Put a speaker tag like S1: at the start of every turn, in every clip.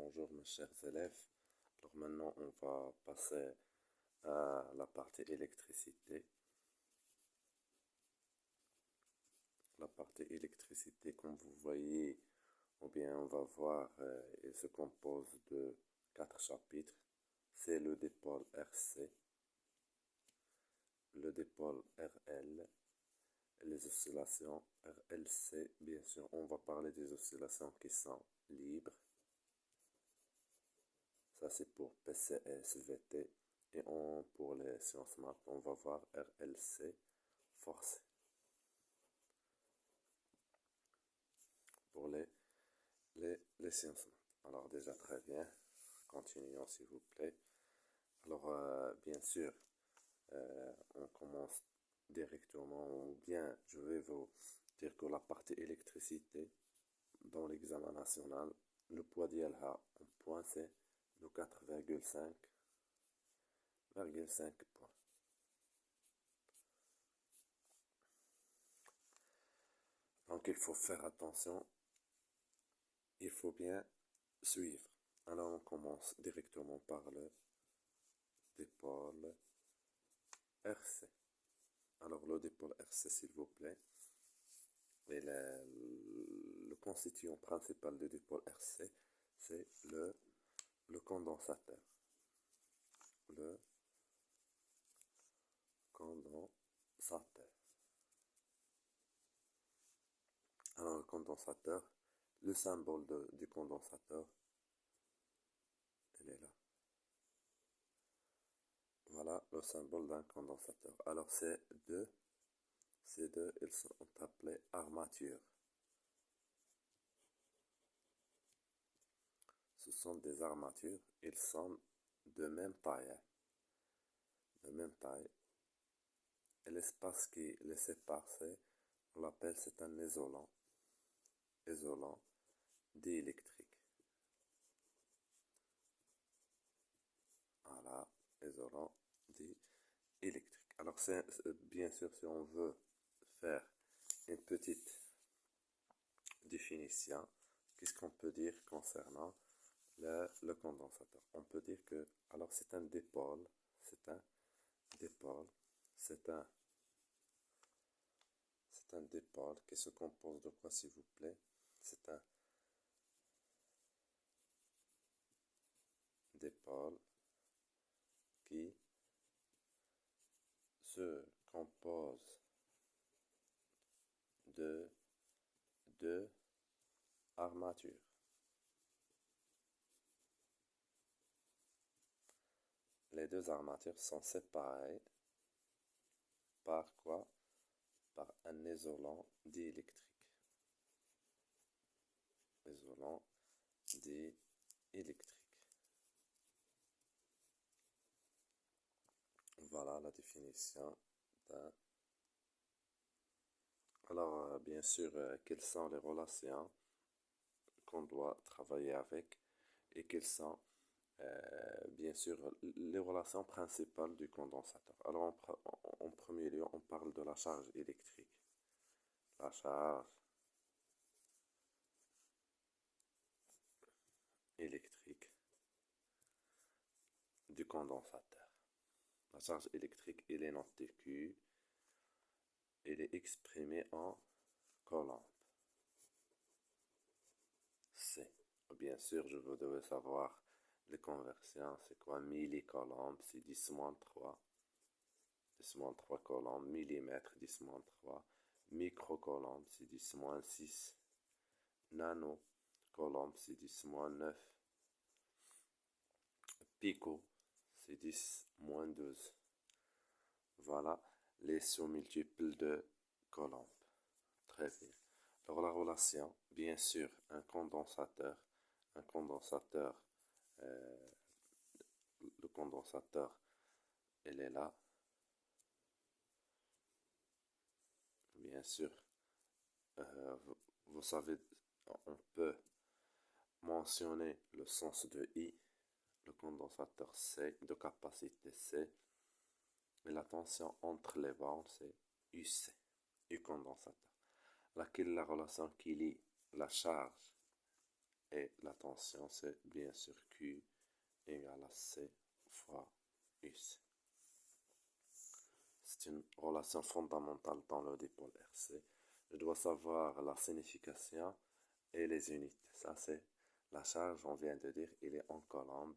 S1: Bonjour mes chers élèves. Alors maintenant on va passer à la partie électricité. La partie électricité, comme vous voyez, ou bien on va voir, elle se compose de 4 chapitres. C'est le dipôle RC, le dipôle RL, les oscillations RLC. Bien sûr, on va parler des oscillations qui sont libres. Ça, c'est pour PCS, VT. Et pour les sciences maths, on va voir RLC, forcé. Pour les sciences maths. Alors, déjà, très bien. Continuons, s'il vous plaît. Alors, bien sûr, on commence directement, ou bien, je vais vous dire que la partie électricité, dans l'examen national, le poids d'ILH en points, c'est de 4,5 points. Donc il faut faire attention, il faut bien suivre. Alors on commence directement par le dipôle RC. Alors le dipôle RC, s'il vous plaît, et le constituant principal du dipôle RC, c'est le condensateur. Le condensateur. Alors le condensateur, le symbole du condensateur, elle est là. Voilà le symbole d'un condensateur. Alors ces deux, ils sont appelés armatures. Ce sont des armatures, ils sont de même taille. De même taille. Et l'espace qui les sépare, on l'appelle, c'est un isolant. Isolant diélectrique. Voilà, isolant diélectrique. Alors, bien sûr, si on veut faire une petite définition, qu'est-ce qu'on peut dire concernant le condensateur? On peut dire que, alors, c'est un dipôle, c'est un dipôle, c'est un dipôle qui se compose de quoi, s'il vous plaît? C'est un dipôle qui se compose de deux armatures. Les deux armatures sont séparées par quoi? Par un isolant diélectrique. Isolant diélectrique. Voilà la définition d'un. Alors, bien sûr, quelles sont les relations qu'on doit travailler avec et quelles sont, bien sûr, les relations principales du condensateur. Alors, en premier lieu, on parle de la charge électrique. La charge électrique du condensateur. La charge électrique, elle est notée Q. Elle est exprimée en coulomb. C. Bien sûr, je vous devez savoir les conversions. C'est quoi? Millicoulomb, c'est 10-3. 10-3 coulombs. Millimètre, 10-3. Microcoulomb, c'est 10-6. Nanocoulomb, c'est 10-9. Pico, c'est 10-12. Voilà les sous-multiples de Coulomb. Très bien. Alors la relation, bien sûr, un condensateur, euh, le condensateur, elle est là. Bien sûr, vous savez, on peut mentionner le sens de I, le condensateur C, de capacité C, et la tension entre les bornes, c'est UC, U condensateur. Laquelle la relation qui lie la charge et Et la tension, c'est bien sûr Q égale à C fois UC. C'est une relation fondamentale dans le dipôle RC. Je dois savoir la signification et les unités. Ça, c'est la charge, on vient de dire, il est en coulomb.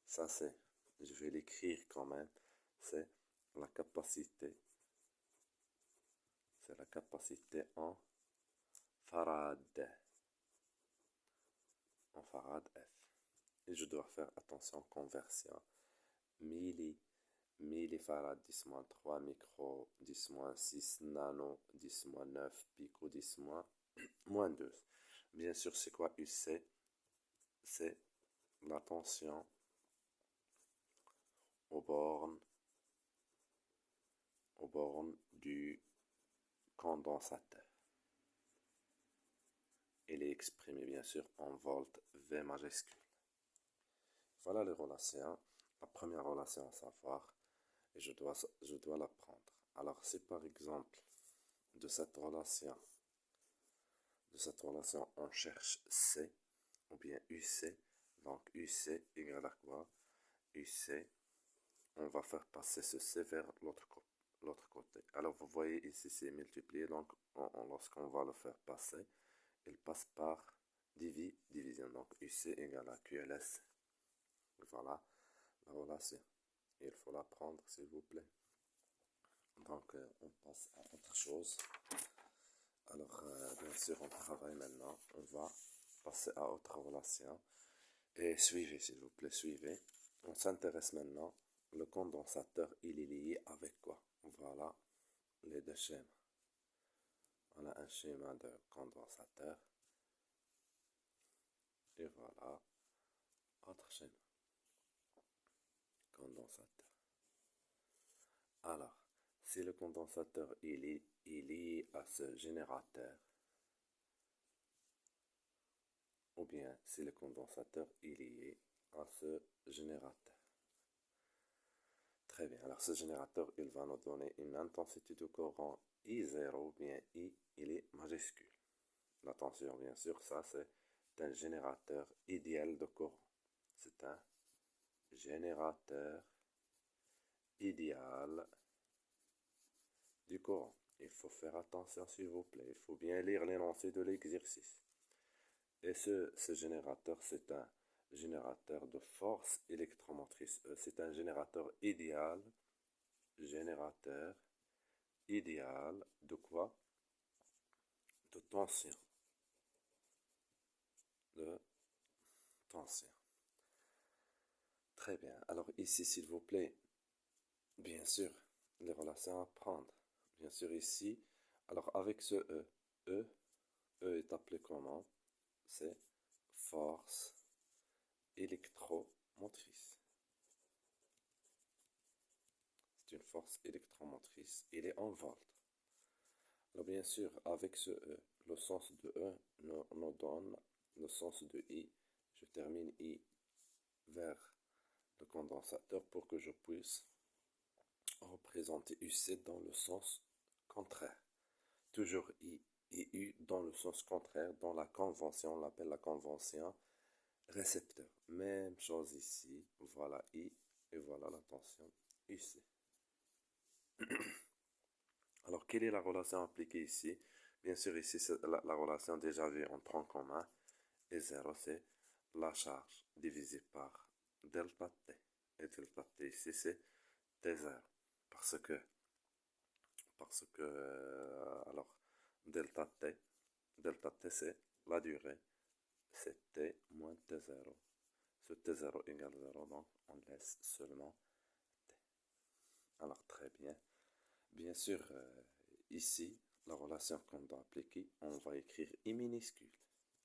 S1: Ça, c'est, je vais l'écrire quand même, c'est la capacité. C'est la capacité en farad. En farad F. Et je dois faire attention, conversion. Millifarad 10-3, micro 10-6, nano 10-9, pico 10-2. Bien sûr, c'est quoi UC? C'est la tension aux bornes du condensateur. Il est exprimé bien sûr en volts V majuscule. Voilà les relations. La première relation à savoir, et je dois la prendre. Alors, si par exemple, de cette relation, on cherche C, ou bien UC, donc UC égale à quoi? UC, on va faire passer ce C vers l'autre côté. Alors, vous voyez ici, c'est multiplié, donc lorsqu'on va le faire passer, il passe par division, donc UC égale à QLS. Voilà la relation. Il faut la prendre, s'il vous plaît. Donc, on passe à autre chose. Alors, bien sûr, on travaille maintenant. On va passer à autre relation. Et suivez, s'il vous plaît, suivez. On s'intéresse maintenant. Le condensateur, il est lié avec quoi? Voilà les deux schémas. On a un schéma de condensateur. Et voilà, autre schéma. Condensateur. Alors, si le condensateur est lié à ce générateur, ou bien si le condensateur est lié à ce générateur. Très bien, alors ce générateur, il va nous donner une intensité de courant I0, ou bien I, il est majuscule. La tension, bien sûr, ça c'est un générateur idéal de courant. C'est un générateur idéal du courant. Il faut faire attention, s'il vous plaît. Il faut bien lire l'énoncé de l'exercice. Et ce générateur, c'est un générateur de force électromotrice. C'est un générateur idéal. Générateur idéal de quoi? De tension. De tension. Très bien. Alors ici, s'il vous plaît, bien sûr, les relations à prendre. Bien sûr, ici, alors avec ce E est appelé comment? C'est force électromotrice. C'est une force électromotrice. Il est en volts. Alors bien sûr, avec ce E, le sens de E nous donne le sens de I. Je termine I vers le condensateur pour que je puisse représenter UC dans le sens contraire. Toujours I et U dans le sens contraire. Dans la convention, on l'appelle la convention récepteur. Même chose ici. Voilà I et voilà la tension UC. Alors, quelle est la relation appliquée ici? Bien sûr, ici, c'est la relation déjà vue en tronc commun. Et 0, c'est la charge divisée par delta T. Et delta T ici, c'est T0. Parce que alors, delta T, c'est la durée. C'est T moins T0. Ce T0 égale 0, donc on laisse seulement T. Alors, très bien. Bien sûr, ici, la relation qu'on doit appliquer, on va écrire I minuscule.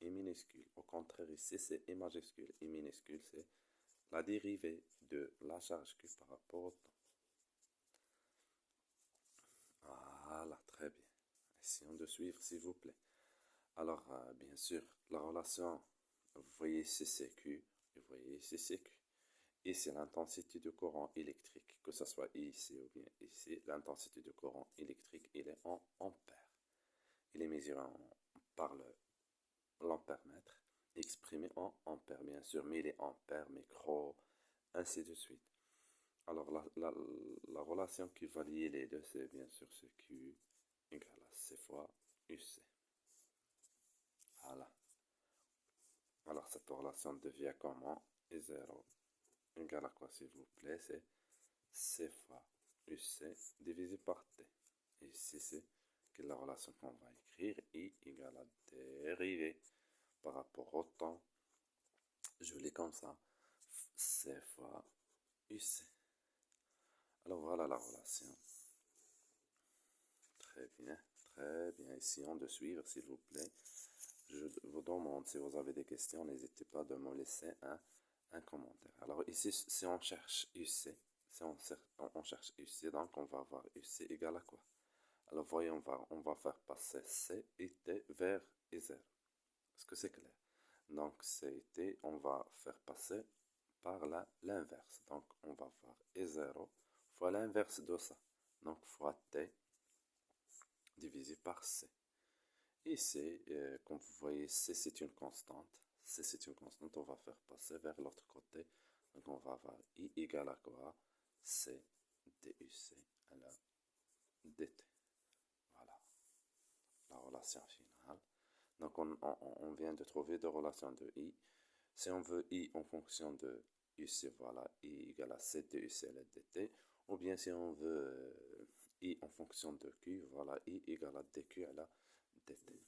S1: I minuscule. Au contraire, ici, c'est I majuscule. I minuscule, c'est la dérivée de la charge Q par rapport au temps. Voilà, très bien. Essayons de suivre, s'il vous plaît. Alors, bien sûr, la relation, vous voyez ici, c'est Q, et vous voyez ici, c'est Q. Ici, l'intensité de courant électrique, que ce soit ici ou bien ici, l'intensité de courant électrique, il est en ampères. Il est mesuré par l'ampèremètre. exprimé en ampères, bien sûr, milliampères, micro, ainsi de suite. Alors, la relation qui va lier les deux, c'est bien sûr ce Q égale à C fois UC. Voilà. Alors, cette relation devient comment? I0 égale à quoi, s'il vous plaît? C'est C fois UC divisé par T. Et ici, c'est la relation qu'on va écrire, I égale à dérivée par rapport au temps. Je l'ai comme ça, C fois UC. Alors voilà la relation. Très bien, très bien. Essayons de suivre, s'il vous plaît. Je vous demande, si vous avez des questions, n'hésitez pas de me laisser un commentaire. Alors ici, si on cherche UC, si on cherche UC, donc on va avoir UC égale à quoi? Alors voyons, on va faire passer C et T vers I0. Est-ce que c'est clair? Donc C et T, on va faire passer par l'inverse. Donc on va voir I0 fois l'inverse de ça. Donc fois T divisé par C. Et C, comme vous voyez, C c'est une constante. C c'est une constante, on va faire passer vers l'autre côté. Donc on va avoir I égale à quoi? C DUC à la DT. Voilà la relation finale. Donc on vient de trouver deux relations de I. Si on veut I en fonction de UC, voilà, I égale à C DUC à la DT. Ou bien si on veut I en fonction de Q, voilà, I égale à DQ à la DT.